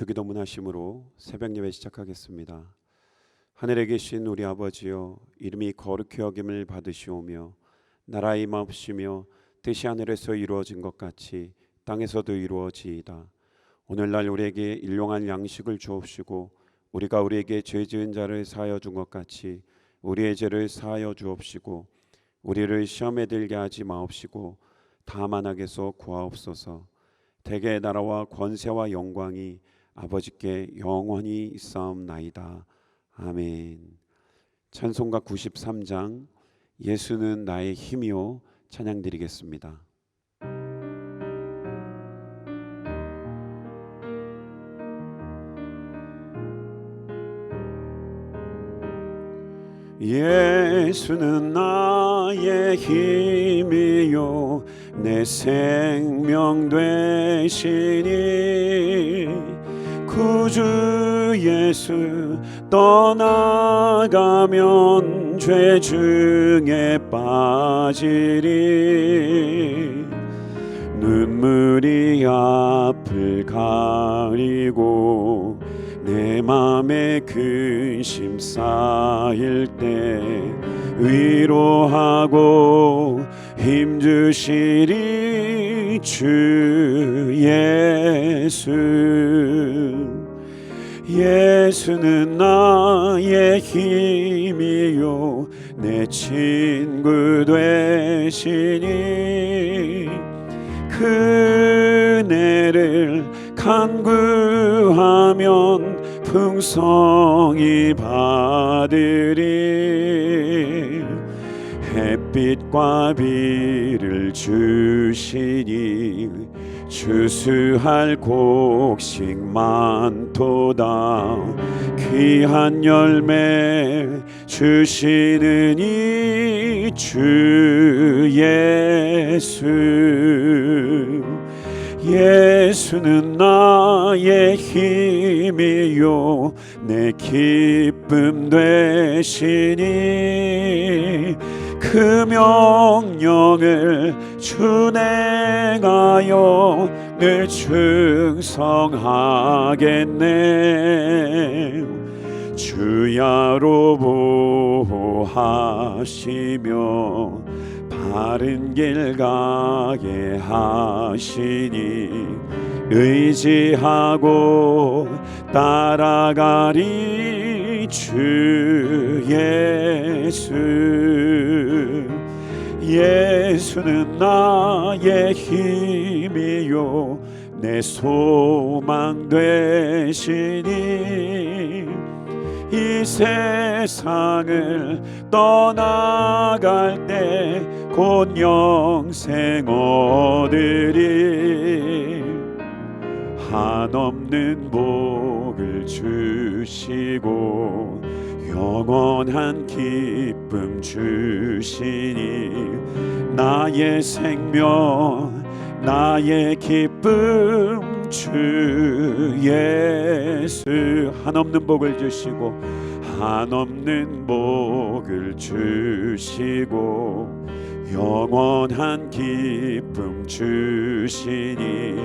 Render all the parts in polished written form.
주기도문 하심으로 새벽 예배 시작하겠습니다. 하늘에 계신 우리 아버지여, 이름이 거룩히 여김을 받으시오며 나라 임하옵시며 뜻이 하늘에서 이루어진 것 같이 땅에서도 이루어지이다. 오늘날 우리에게 일용할 양식을 주옵시고 우리가 우리에게 죄 지은 자를 사하여 준 것 같이 우리의 죄를 사하여 주옵시고 우리를 시험에 들게 하지 마옵시고 다만 악에서 구하옵소서. 대개의 나라와 권세와 영광이 아버지께 영원히 있사옵나이다. 아멘. 찬송가 93장 예수는 나의 힘이요 찬양 드리겠습니다. 예수는 나의 힘이요 내 생명 되시니 구주 예수 떠나가면 죄 중에 빠지리. 눈물이 앞을 가리고 내 맘에 근심 쌓일 때 위로하고 힘주시리 주 예수. 예수는 나의 힘이요 내 친구 되시니 그네를 간구하면 풍성히 받으리. 햇빛과 비를 주시니 추수할 곡식 많도다. 귀한 열매 주시는 이 주 예수. 예수는 나의 힘이요 내 기쁨 되시니 그 명령을 준행하여 늘 충성하겠네. 주야로 보호하시며 바른 길 가게 하시니 의지하고 따라가리 주 예수. 예수는 나의 힘이요 내 소망 되시니 이 세상을 떠나갈 때 곧 영생 얻으리. 한없는 복을 주시고 영원한 기쁨 주시니 나의 생명 나의 기쁨 주 예수. 한없는 복을 주시고 한없는 복을 주시고 영원한 기쁨 주시니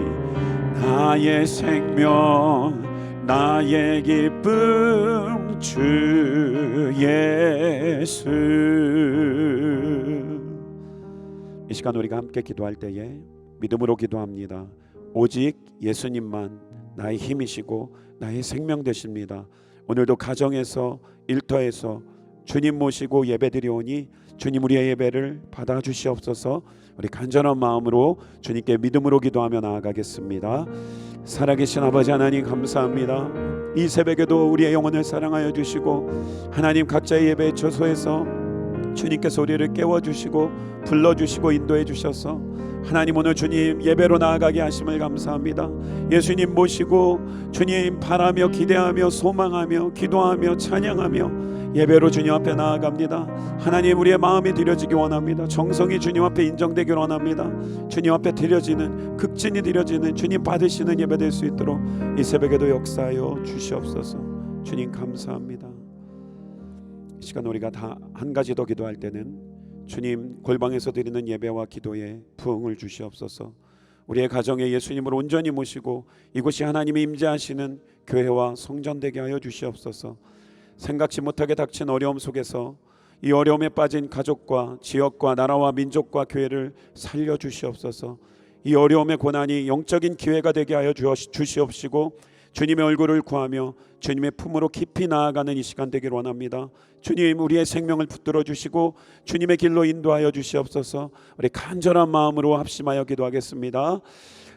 나의 생명 나의 기쁨 주 예수. 이 시간 우리가 함께 기도할 때에 믿음으로 기도합니다. 오직 예수님만 나의 힘이시고 나의 생명 되십니다. 오늘도 가정에서 일터에서 주님 모시고 예배드리오니 주님 우리의 예배를 받아주시옵소서. 우리 간절한 마음으로 주님께 믿음으로 기도하며 나아가겠습니다. 살아계신 아버지 하나님 감사합니다. 이 새벽에도 우리의 영혼을 사랑하여 주시고 하나님 각자의 예배 처소에서 주님께서 우리를 깨워주시고 불러주시고 인도해 주셔서 하나님 오늘 주님 예배로 나아가게 하심을 감사합니다. 예수님 모시고 주님 바라며 기대하며 소망하며 기도하며 찬양하며 예배로 주님 앞에 나아갑니다. 하나님 우리의 마음이 드려지기 원합니다. 정성이 주님 앞에 인정되기 원합니다. 주님 앞에 드려지는 극진이 드려지는 주님 받으시는 예배 될 수 있도록 이 새벽에도 역사하여 주시옵소서. 주님 감사합니다. 이 시간 우리가 다 한 가지 더 기도할 때는 주님 골방에서 드리는 예배와 기도에 부응을 주시옵소서. 우리의 가정에 예수님을 온전히 모시고 이곳이 하나님이 임재하시는 교회와 성전 되게 하여 주시옵소서. 생각지 못하게 닥친 어려움 속에서 이 어려움에 빠진 가족과 지역과 나라와 민족과 교회를 살려 주시옵소서. 이 어려움의 고난이 영적인 기회가 되게 하여 주시옵시고 주님의 얼굴을 구하며 주님의 품으로 깊이 나아가는 이 시간 되길 원합니다. 주님, 우리의 생명을 붙들어 주시고 주님의 길로 인도하여 주시옵소서. 우리 간절한 마음으로 합심하여 기도하겠습니다.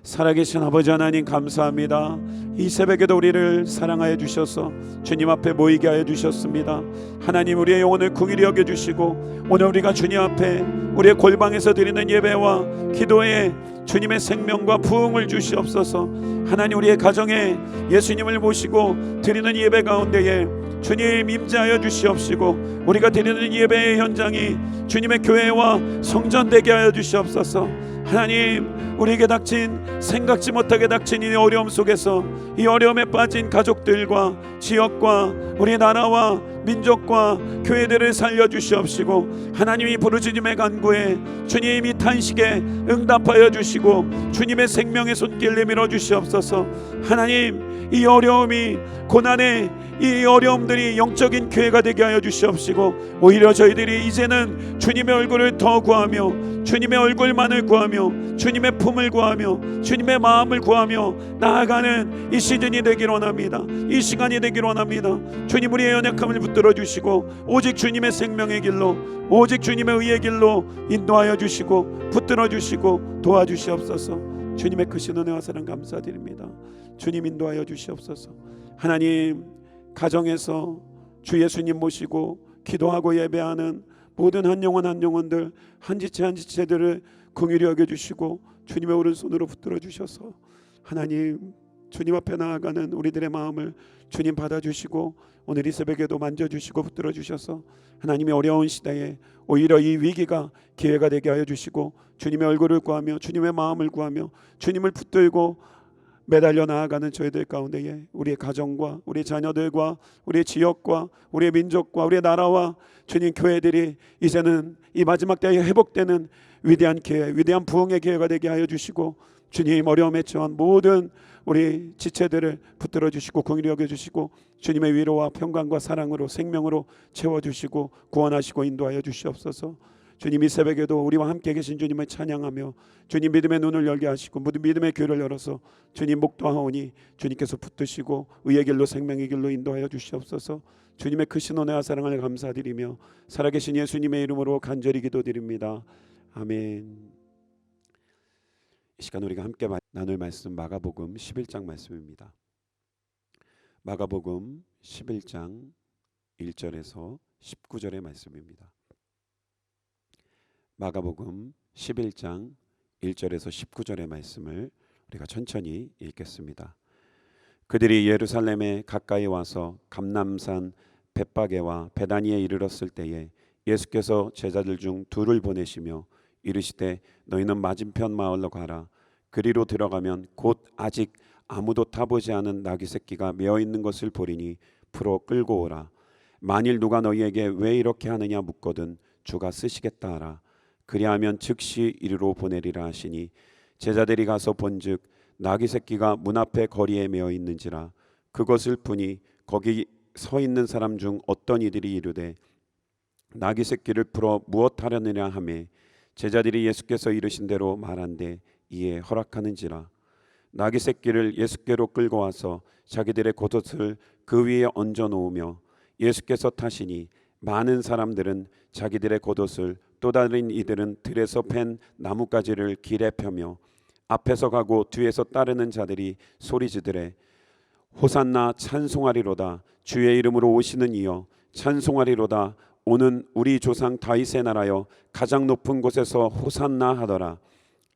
살아계신 아버지 하나님, 감사합니다. 이 새벽에도 우리를 사랑하여 주셔서 주님 앞에 모이게 하여 주셨습니다. 하나님, 우리의 영혼을 긍휼히 여겨 주시고 오늘 우리가 주님 앞에 우리의 골방에서 드리는 예배와 기도에 주님의 생명과 부흥을 주시옵소서. 하나님, 우리의 가정에 예수님을 모시고 드리는 예배 가운데에 주님 임재하여 주시옵시고 우리가 드리는 예배의 현장이 주님의 교회와 성전 되게 하여 주시옵소서. 하나님, 우리에게 닥친 생각지 못하게 닥친 이 어려움 속에서 이 어려움에 빠진 가족들과 지역과 우리 나라와 민족과 교회들을 살려주시옵시고 하나님이 부르짖음의 간구에 주님이 탄식에 응답하여 주시고 주님의 생명의 손길 내밀어 주시옵소서. 하나님, 이 어려움이 고난의 이 어려움들이 영적인 기회가 되게 하여 주시옵시고 오히려 저희들이 이제는 주님의 얼굴을 더 구하며 주님의 얼굴만을 구하며 주님의 품을 구하며 주님의 마음을 구하며 나아가는 이 시즌이 되길 원합니다. 이 시간이 되길 원합니다. 주님, 우리의 연약함을 붙들어 주시고 오직 주님의 생명의 길로 오직 주님의 의의 길로 인도하여 주시고 붙들어 주시고 도와주시옵소서. 주님의 크신 은혜와 사랑 감사드립니다. 주님, 인도하여 주시옵소서. 하나님, 가정에서 주 예수님 모시고 기도하고 예배하는 모든 한 영혼 한 영혼들 한 지체 한 지체들을 긍휼히 여겨주시고 주님의 오른손으로 붙들어 주셔서 하나님, 주님 앞에 나아가는 우리들의 마음을 주님 받아주시고 오늘 이 새벽에도 만져주시고 붙들어 주셔서 하나님의 어려운 시대에 오히려 이 위기가 기회가 되게 하여 주시고 주님의 얼굴을 구하며 주님의 마음을 구하며 주님을 붙들고 매달려 나아가는 저희들 가운데에 우리의 가정과 우리 자녀들과 우리의 지역과 우리의 민족과 우리의 나라와 주님 교회들이 이제는 이 마지막 때에 회복되는 위대한 기회, 위대한 부흥의 기회가 되게 하여 주시고 주님, 어려움에 처한 모든 우리 지체들을 붙들어 주시고 긍휼히 여겨 주시고 주님의 위로와 평강과 사랑으로 생명으로 채워주시고 구원하시고 인도하여 주시옵소서. 주님, 이 새벽에도 우리와 함께 계신 주님을 찬양하며 주님 믿음의 눈을 열게 하시고 모든 믿음의 귀를 열어서 주님 목도하오니 주님께서 붙드시고 의의 길로 생명의 길로 인도하여 주시옵소서. 주님의 크신 은혜와 사랑을 감사드리며 살아계신 예수님의 이름으로 간절히 기도드립니다. 아멘. 이 시간 우리가 함께 나눌 말씀 마가복음 11장 말씀입니다. 마가복음 11장 1절에서 19절의 말씀입니다. 마가복음 11장 1절에서 19절의 말씀을 우리가 천천히 읽겠습니다. 그들이 예루살렘에 가까이 와서 감람산 벳바게와 베다니에 이르렀을 때에 예수께서 제자들 중 둘을 보내시며 이르시되 너희는 맞은편 마을로 가라. 그리로 들어가면 곧 아직 아무도 타보지 않은 나귀 새끼가 메어 있는 것을 보리니 풀어 끌고 오라. 만일 누가 너희에게 왜 이렇게 하느냐 묻거든 주가 쓰시겠다 하라. 그리하면 즉시 이리로 보내리라 하시니 제자들이 가서 본즉 나귀 새끼가 문 앞에 거리에 메어 있는지라. 그것을 보니 거기 서 있는 사람 중 어떤 이들이 이르되 나귀 새끼를 풀어 무엇 하려느냐 하매 제자들이 예수께서 이르신 대로 말한대 이에 허락하는지라. 나귀 새끼를 예수께로 끌고 와서 자기들의 겉옷을 그 위에 얹어 놓으며 예수께서 타시니 많은 사람들은 자기들의 겉옷을 또 다른 이들은 들에서 팬 나뭇가지를 길에 펴며 앞에서 가고 뒤에서 따르는 자들이 소리지르되 호산나 찬송하리로다. 주의 이름으로 오시는 이여 찬송하리로다. 오는 우리 조상 다윗의 나라여 가장 높은 곳에서 호산나 하더라.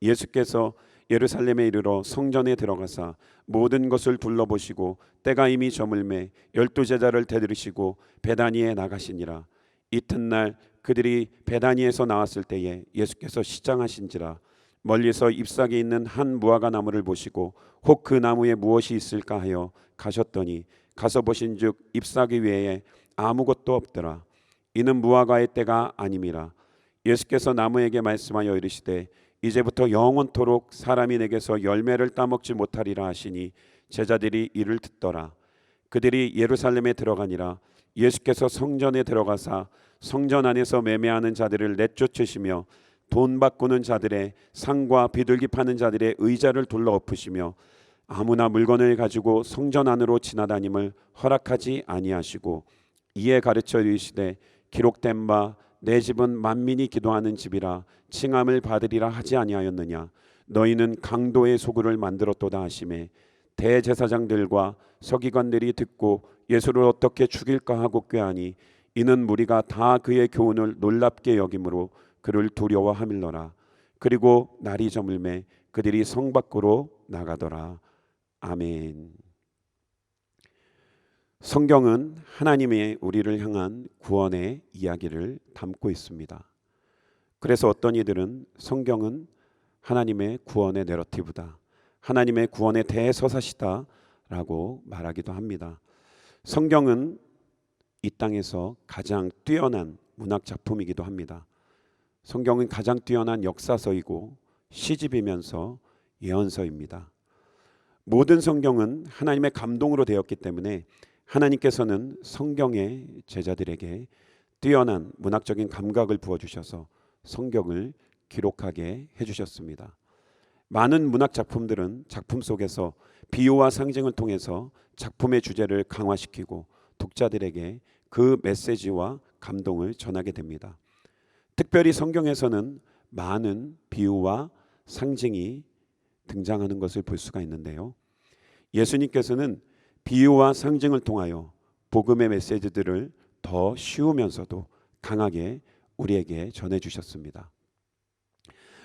예수께서 예루살렘에 이르러 성전에 들어가사 모든 것을 둘러보시고 때가 이미 저물매 12제자를 데리시고 베다니에 나가시니라. 이튿날 그들이 베다니에서 나왔을 때에 예수께서 시장하신지라. 멀리서 잎사귀 있는 한 무화과 나무를 보시고 혹 그 나무에 무엇이 있을까 하여 가셨더니 가서 보신즉 잎사귀 외에 아무것도 없더라. 이는 무화과의 때가 아님이라. 예수께서 나무에게 말씀하여 이르시되 이제부터 영원토록 사람이 내게서 열매를 따먹지 못하리라 하시니 제자들이 이를 듣더라. 그들이 예루살렘에 들어가니라. 예수께서 성전에 들어가사 성전 안에서 매매하는 자들을 내쫓으시며 돈 바꾸는 자들의 상과 비둘기 파는 자들의 의자를 둘러 엎으시며 아무나 물건을 가지고 성전 안으로 지나다님을 허락하지 아니하시고 이에 가르쳐 이르시되 기록된 바 내 집은 만민이 기도하는 집이라 칭함을 받으리라 하지 아니하였느냐. 너희는 강도의 소굴을 만들었도다 하시매 대제사장들과 서기관들이 듣고 예수를 어떻게 죽일까 하고 꾀하니 이는 무리가 다 그의 교훈을 놀랍게 여김으로 그를 두려워하밀러라. 그리고 날이 저물매 그들이 성 밖으로 나가더라. 아멘. 성경은 하나님의 우리를 향한 구원의 이야기를 담고 있습니다. 그래서 어떤 이들은 성경은 하나님의 구원의 내러티브다, 하나님의 구원의 대서사시다라고 말하기도 합니다. 성경은 이 땅에서 가장 뛰어난 문학 작품이기도 합니다. 성경은 가장 뛰어난 역사서이고 시집이면서 예언서입니다. 모든 성경은 하나님의 감동으로 되었기 때문에 하나님께서는 성경의 제자들에게 뛰어난 문학적인 감각을 부어주셔서 성경을 기록하게 해주셨습니다. 많은 문학 작품들은 작품 속에서 비유와 상징을 통해서 작품의 주제를 강화시키고 독자들에게 그 메시지와 감동을 전하게 됩니다. 특별히 성경에서는 많은 비유와 상징이 등장하는 것을 볼 수가 있는데요. 예수님께서는 비유와 상징을 통하여 복음의 메시지들을 더 쉬우면서도 강하게 우리에게 전해주셨습니다.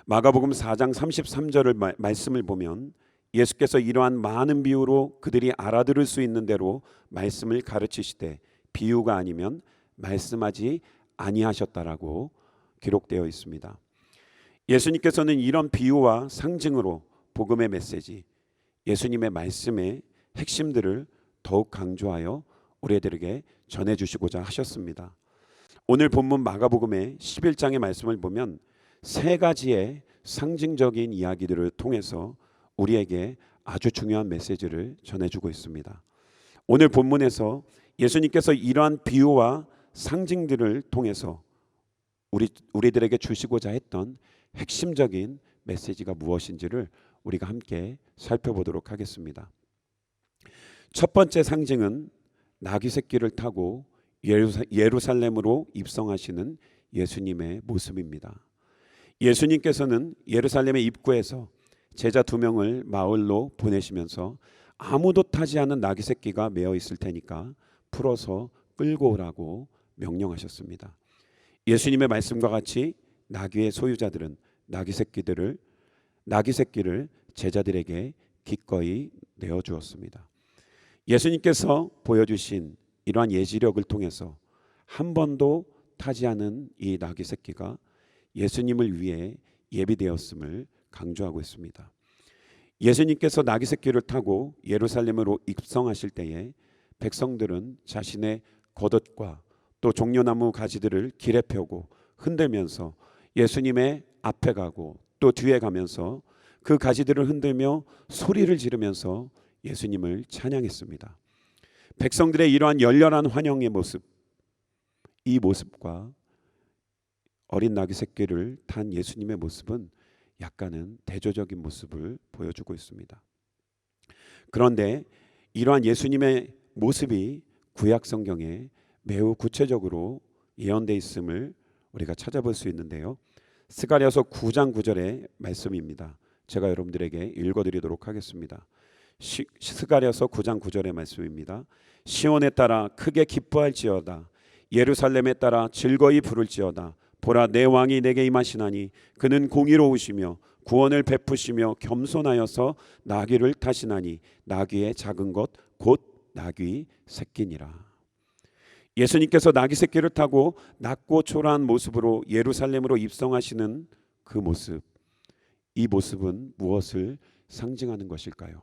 마가복음 4장 33절을 말씀을 보면 예수께서 이러한 많은 비유로 그들이 알아들을 수 있는 대로 말씀을 가르치시되 비유가 아니면 말씀하지 아니하셨다라고 기록되어 있습니다. 예수님께서는 이런 비유와 상징으로 복음의 메시지, 예수님의 말씀의 핵심들을 더욱 강조하여 우리들에게 전해주시고자 하셨습니다. 오늘 본문 마가복음의 11장의 말씀을 보면 세 가지의 상징적인 이야기들을 통해서 우리에게 아주 중요한 메시지를 전해주고 있습니다. 오늘 본문에서 예수님께서 이러한 비유와 상징들을 통해서 우리들에게 주시고자 했던 핵심적인 메시지가 무엇인지를 우리가 함께 살펴보도록 하겠습니다. 첫 번째 상징은 나귀 새끼를 타고 예루살렘으로 입성하시는 예수님의 모습입니다. 예수님께서는 예루살렘의 입구에서 제자 2명을 마을로 보내시면서 아무도 타지 않은 나귀 새끼가 매어 있을 테니까 풀어서 끌고 오라고 명령하셨습니다. 예수님의 말씀과 같이 나귀의 소유자들은 나귀 새끼를 제자들에게 기꺼이 내어주었습니다. 예수님께서 보여주신 이러한 예지력을 통해서 한 번도 타지 않은 이 나귀 새끼가 예수님을 위해 예비되었음을 강조하고 있습니다. 예수님께서 나귀 새끼를 타고 예루살렘으로 입성하실 때에 백성들은 자신의 겉옷과 또 종려나무 가지들을 길에 펴고 흔들면서 예수님의 앞에 가고 또 뒤에 가면서 그 가지들을 흔들며 소리를 지르면서 예수님을 찬양했습니다. 백성들의 이러한 열렬한 환영의 모습, 이 모습과 어린 나귀 새끼를 탄 예수님의 모습은 약간은 대조적인 모습을 보여주고 있습니다. 그런데 이러한 예수님의 모습이 구약 성경에 매우 구체적으로 예언되어 있음을 우리가 찾아볼 수 있는데요. 스가랴서 9장 9절의 말씀입니다. 제가 여러분들에게 읽어드리도록 하겠습니다. 스가랴서 9장 9절의 말씀입니다. 시온에 따라 크게 기뻐할지어다. 예루살렘에 따라 즐거이 부를지어다. 보라, 내 왕이 내게 임하시나니 그는 공의로우시며 구원을 베푸시며 겸손하여서 나귀를 타시나니 나귀의 작은 것 곧 나귀 새끼니라. 예수님께서 나귀 새끼를 타고 낮고 초라한 모습으로 예루살렘으로 입성하시는 그 모습, 이 모습은 무엇을 상징하는 것일까요?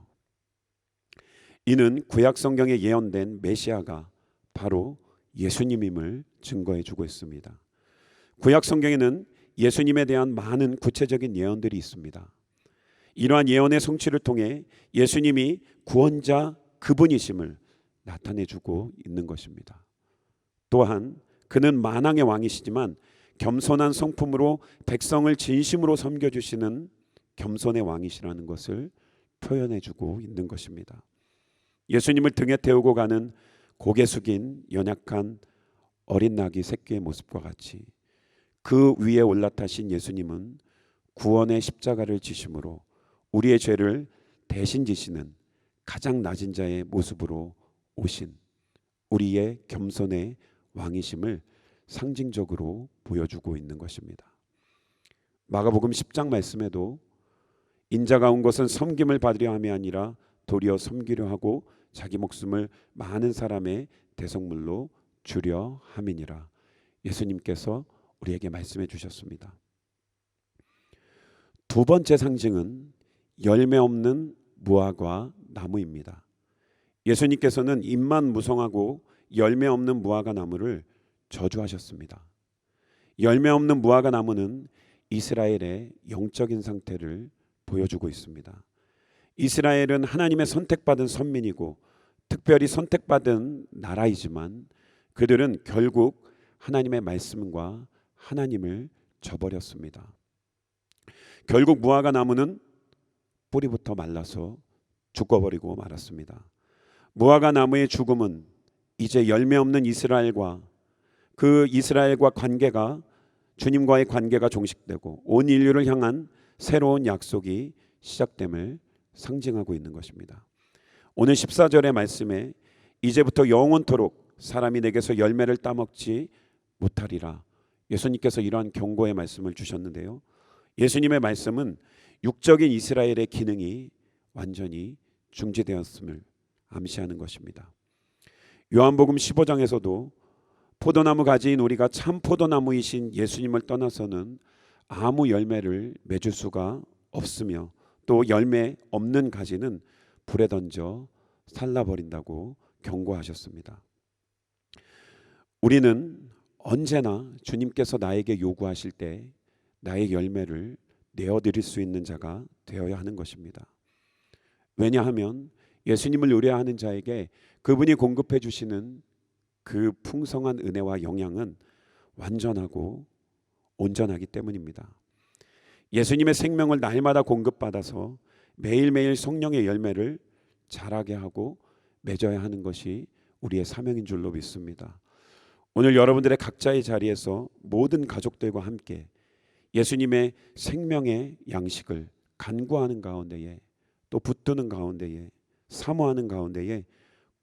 이는 구약 성경에 예언된 메시아가 바로 예수님임을 증거해 주고 있습니다. 구약 성경에는 예수님에 대한 많은 구체적인 예언들이 있습니다. 이러한 예언의 성취를 통해 예수님이 구원자 그분이심을 나타내주고 있는 것입니다. 또한 그는 만왕의 왕이시지만 겸손한 성품으로 백성을 진심으로 섬겨주시는 겸손의 왕이시라는 것을 표현해주고 있는 것입니다. 예수님을 등에 태우고 가는 고개 숙인 연약한 어린 낙이 새끼의 모습과 같이 그 위에 올라타신 예수님은 구원의 십자가를 지심으로 우리의 죄를 대신 지시는 가장 낮은 자의 모습으로 오신 우리의 겸손의 왕이심을 상징적으로 보여주고 있는 것입니다. 마가복음 10장 말씀에도 인자가 온 것은 섬김을 받으려 함이 아니라 도리어 섬기려 하고 자기 목숨을 많은 사람의 대속물로 주려 함이니라. 예수님께서 우리에게 말씀해 주셨습니다. 두 번째 상징은 열매 없는 무화과 나무입니다. 예수님께서는 잎만 무성하고 열매 없는 무화과 나무를 저주하셨습니다. 열매 없는 무화과 나무는 이스라엘의 영적인 상태를 보여주고 있습니다. 이스라엘은 하나님의 선택받은 선민이고 특별히 선택받은 나라이지만 그들은 결국 하나님의 말씀과 하나님을 저버렸습니다. 결국 무화과 나무는 뿌리부터 말라서 죽어버리고 말았습니다. 무화과 나무의 죽음은 이제 열매 없는 이스라엘과 그 이스라엘과 관계가 주님과의 관계가 종식되고 온 인류를 향한 새로운 약속이 시작됨을 상징하고 있는 것입니다. 오늘 14절의 말씀에 이제부터 영원토록 사람이 내게서 열매를 따먹지 못하리라. 예수님께서 이러한 경고의 말씀을 주셨는데요. 예수님의 말씀은 육적인 이스라엘의 기능이 완전히 중지되었음을 암시하는 것입니다. 요한복음 15장에서도 포도나무 가지인 우리가 참 포도나무이신 예수님을 떠나서는 아무 열매를 맺을 수가 없으며 또 열매 없는 가지는 불에 던져 살라버린다고 경고하셨습니다. 우리는 언제나 주님께서 나에게 요구하실 때 나의 열매를 내어드릴 수 있는 자가 되어야 하는 것입니다. 왜냐하면 예수님을 의뢰하는 자에게 그분이 공급해 주시는 그 풍성한 은혜와 영향은 완전하고 온전하기 때문입니다. 예수님의 생명을 날마다 공급받아서 매일매일 성령의 열매를 자라게 하고 맺어야 하는 것이 우리의 사명인 줄로 믿습니다. 오늘 여러분들의 각자의 자리에서 모든 가족들과 함께 예수님의 생명의 양식을 간구하는 가운데에 또 붙드는 가운데에 사모하는 가운데에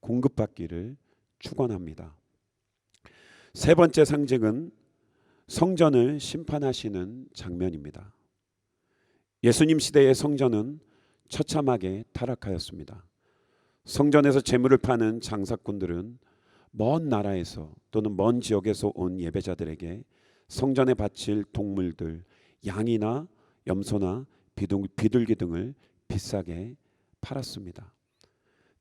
공급받기를 축원합니다. 세 번째 상징은 성전을 심판하시는 장면입니다. 예수님 시대의 성전은 처참하게 타락하였습니다. 성전에서 재물을 파는 장사꾼들은 먼 나라에서 또는 먼 지역에서 온 예배자들에게 성전에 바칠 동물들, 양이나 염소나 비둘기 등을 비싸게 팔았습니다.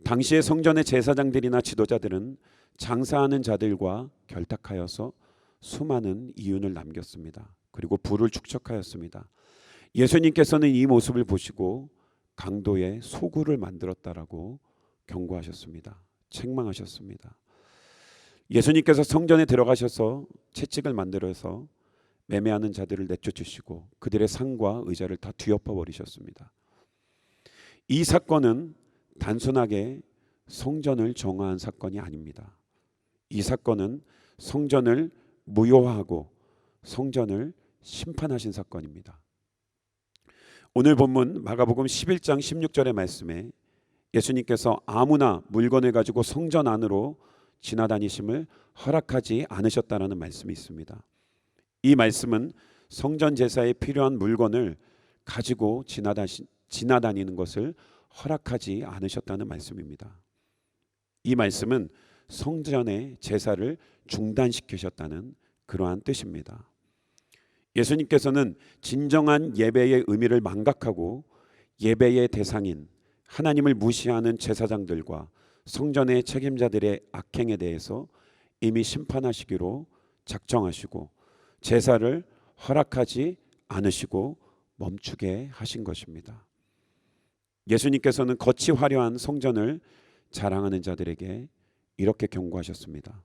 당시의 성전의 제사장들이나 지도자들은 장사하는 자들과 결탁하여서 수많은 이윤을 남겼습니다. 그리고 부를 축적하였습니다. 예수님께서는 이 모습을 보시고 강도의 소굴을 만들었다라고 경고하셨습니다. 책망하셨습니다. 예수님께서 성전에 들어가셔서 채찍을 만들어서 매매하는 자들을 내쫓으시고 그들의 상과 의자를 다 뒤엎어 버리셨습니다. 이 사건은 단순하게 성전을 정화한 사건이 아닙니다. 이 사건은 성전을 무효화하고 성전을 심판하신 사건입니다. 오늘 본문 마가복음 11장 16절의 말씀에 예수님께서 아무나 물건을 가지고 성전 안으로 지나다니심을 허락하지 않으셨다라는 말씀이 있습니다. 이 말씀은 성전 제사에 필요한 물건을 가지고 지나다니는 것을 허락하지 않으셨다는 말씀입니다. 이 말씀은 성전의 제사를 중단시키셨다는 그러한 뜻입니다. 예수님께서는 진정한 예배의 의미를 망각하고 예배의 대상인 하나님을 무시하는 제사장들과 성전의 책임자들의 악행에 대해서 이미 심판하시기로 작정하시고 제사를 허락하지 않으시고 멈추게 하신 것입니다. 예수님께서는 겉이 화려한 성전을 자랑하는 자들에게 이렇게 경고하셨습니다.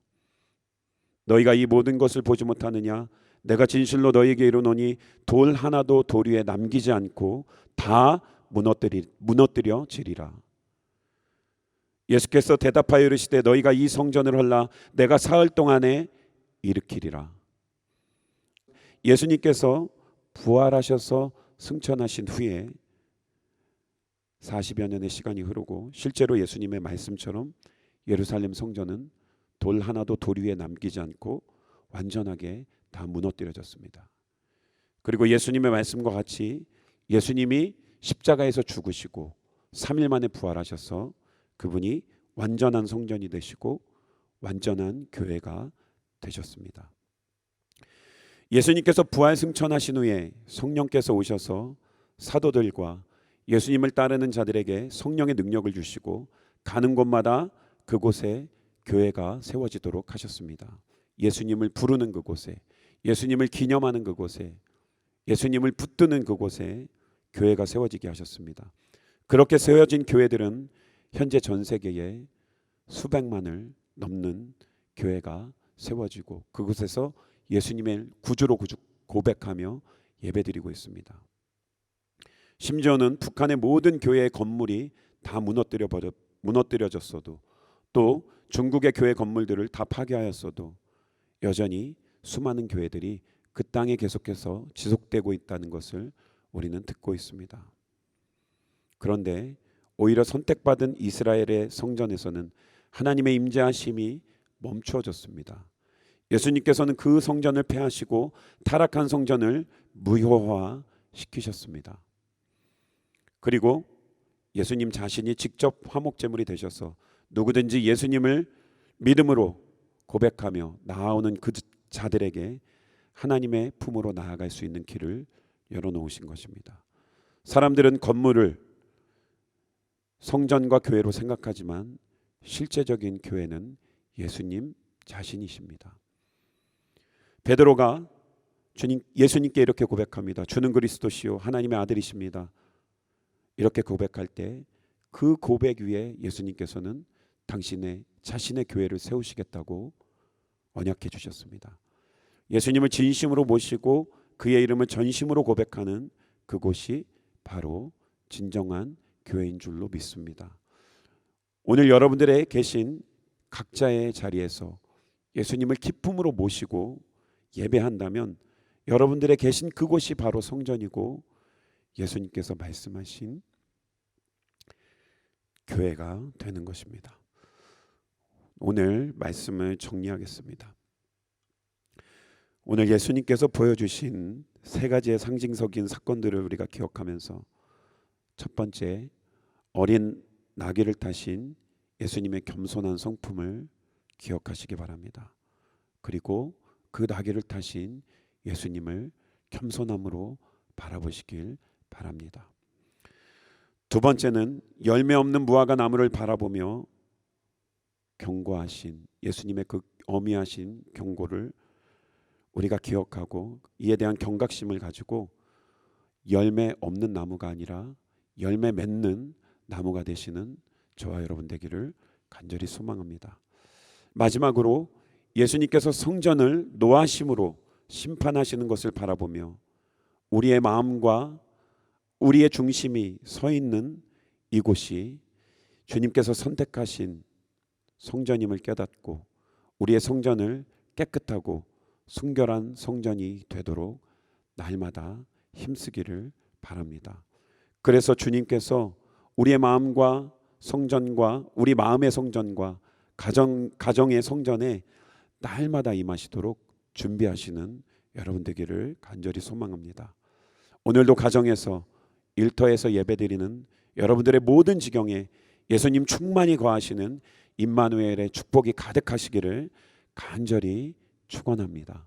너희가 이 모든 것을 보지 못하느냐? 내가 진실로 너희에게 이르노니 돌 하나도 돌 위에 남기지 않고 다 무너뜨려지리라. 예수께서 대답하여 이르시되 너희가 이 성전을 헐라 내가 사흘 동안에 일으키리라. 예수님께서 부활하셔서 승천하신 후에 40여 년의 시간이 흐르고 실제로 예수님의 말씀처럼 예루살렘 성전은 돌 하나도 돌 위에 남기지 않고 완전하게 다 무너뜨려졌습니다. 그리고 예수님의 말씀과 같이 예수님이 십자가에서 죽으시고 3일 만에 부활하셔서 그분이 완전한 성전이 되시고 완전한 교회가 되셨습니다. 예수님께서 부활 승천하신 후에 성령께서 오셔서 사도들과 예수님을 따르는 자들에게 성령의 능력을 주시고 가는 곳마다 그곳에 교회가 세워지도록 하셨습니다. 예수님을 부르는 그곳에, 예수님을 기념하는 그곳에, 예수님을 붙드는 그곳에 교회가 세워지게 하셨습니다. 그렇게 세워진 교회들은 현재 전 세계에 수백만을 넘는 교회가 세워지고 그곳에서 예수님의 구주로 고백하며 예배드리고 있습니다. 심지어는 북한의 모든 교회의 건물이 다 무너뜨려졌어도 또 중국의 교회 건물들을 다 파괴하였어도 여전히 수많은 교회들이 그 땅에 계속해서 지속되고 있다는 것을 우리는 듣고 있습니다. 그런데 오히려 선택받은 이스라엘의 성전에서는 하나님의 임재하심이 멈추어졌습니다. 예수님께서는 그 성전을 폐하시고 타락한 성전을 무효화시키셨습니다. 그리고 예수님 자신이 직접 화목제물이 되셔서 누구든지 예수님을 믿음으로 고백하며 나아오는 그 자들에게 하나님의 품으로 나아갈 수 있는 길을 열어놓으신 것입니다. 사람들은 건물을 성전과 교회로 생각하지만 실제적인 교회는 예수님 자신이십니다. 베드로가 예수님께 이렇게 고백합니다. 주는 그리스도시요 하나님의 아들이십니다. 이렇게 고백할 때 그 고백 위에 예수님께서는 자신의 교회를 세우시겠다고 언약해 주셨습니다. 예수님을 진심으로 모시고 그의 이름을 전심으로 고백하는 그곳이 바로 진정한 교회인 줄로 믿습니다. 오늘 여러분들의 계신 각자의 자리에서 예수님을 기쁨으로 모시고 예배한다면 여러분들의 계신 그곳이 바로 성전이고 예수님께서 말씀하신 교회가 되는 것입니다. 오늘 말씀을 정리하겠습니다. 오늘 예수님께서 보여주신 세 가지의 상징적인 사건들을 우리가 기억하면서 첫 번째, 어린 나귀를 타신 예수님의 겸손한 성품을 기억하시기 바랍니다. 그리고 그 나귀를 타신 예수님을 겸손함으로 바라보시길 바랍니다. 두 번째는 열매 없는 무화과 나무를 바라보며 경고하신 예수님의 그 어미하신 경고를 우리가 기억하고 이에 대한 경각심을 가지고 열매 없는 나무가 아니라 열매 맺는 나무가 되시는 저와 여러분 되기를 간절히 소망합니다. 마지막으로 예수님께서 성전을 노하심으로 심판하시는 것을 바라보며 우리의 마음과 우리의 중심이 서 있는 이곳이 주님께서 선택하신 성전임을 깨닫고 우리의 성전을 깨끗하고 순결한 성전이 되도록 날마다 힘쓰기를 바랍니다. 그래서 주님께서 우리의 마음과 성전과 우리 마음의 성전과 가정의 성전에 날마다 임하시도록 준비하시는 여러분 되기를 간절히 소망합니다. 오늘도 가정에서 일터에서 예배드리는 여러분들의 모든 지경에 예수님 충만히 거하시는 임마누엘의 축복이 가득하시기를 간절히 축원합니다.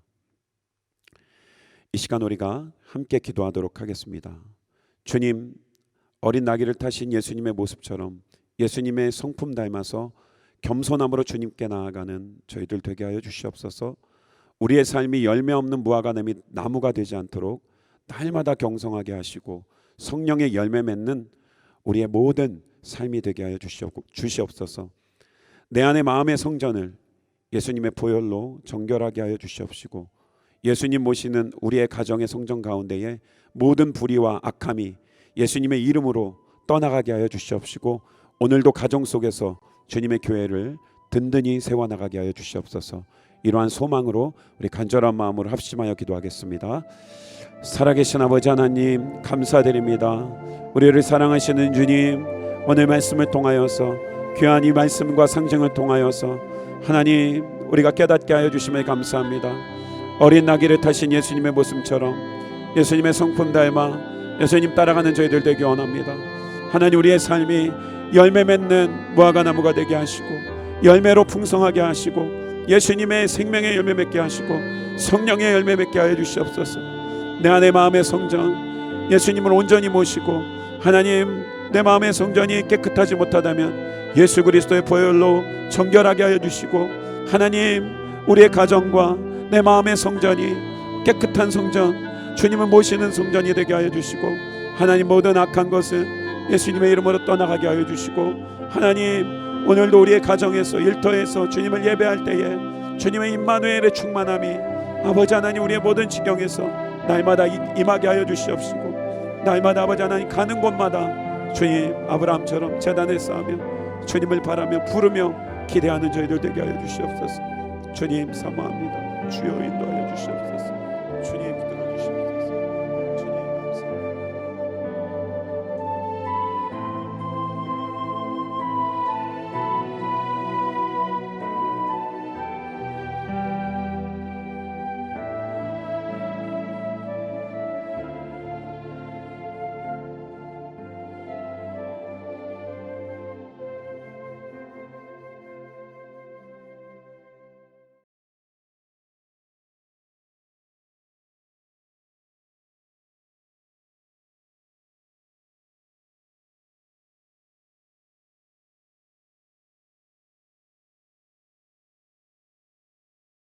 이 시간 우리가 함께 기도하도록 하겠습니다. 주님, 어린 나귀를 타신 예수님의 모습처럼 예수님의 성품 닮아서 겸손함으로 주님께 나아가는 저희들 되게 하여 주시옵소서. 우리의 삶이 열매 없는 무화과 나무가 되지 않도록 날마다 경성하게 하시고 성령의 열매 맺는 우리의 모든 삶이 되게 하여 주시옵소서. 내 안의 마음의 성전을 예수님의 보혈로 정결하게 하여 주시옵시고 예수님 모시는 우리의 가정의 성전 가운데에 모든 불의와 악함이 예수님의 이름으로 떠나가게 하여 주시옵시고 오늘도 가정 속에서 주님의 교회를 든든히 세워나가게 하여 주시옵소서. 이러한 소망으로 우리 간절한 마음으로 합심하여 기도하겠습니다. 살아계신 아버지 하나님 감사드립니다. 우리를 사랑하시는 주님, 오늘 말씀을 통하여서 귀한 이 말씀과 상징을 통하여서 하나님 우리가 깨닫게 하여 주심에 감사합니다. 어린 나귀를 타신 예수님의 모습처럼 예수님의 성품 닮아 예수님 따라가는 저희들 되기 원합니다. 하나님 우리의 삶이 열매 맺는 무화과 나무가 되게 하시고 열매로 풍성하게 하시고 예수님의 생명의 열매 맺게 하시고 성령의 열매 맺게 하여 주시옵소서. 내 안의 마음의 성전 예수님을 온전히 모시고 하나님 내 마음의 성전이 깨끗하지 못하다면 예수 그리스도의 보혈로 정결하게 하여 주시고 하나님 우리의 가정과 내 마음의 성전이 깨끗한 성전 주님을 모시는 성전이 되게 하여 주시고 하나님 모든 악한 것은 예수님의 이름으로 떠나가게 하여 주시고 하나님 오늘도 우리의 가정에서 일터에서 주님을 예배할 때에 주님의 임마누엘의 충만함이 아버지 하나님 우리의 모든 지경에서 날마다 임하게 하여 주시옵시고 날마다 아버지 하나님 가는 곳마다 주님 아브라함처럼 제단을 쌓으며 주님을 바라며 부르며 기대하는 저희들 되게 하여 주시옵소서. 주님 사모합니다. 주여 인도하여 주시옵소서.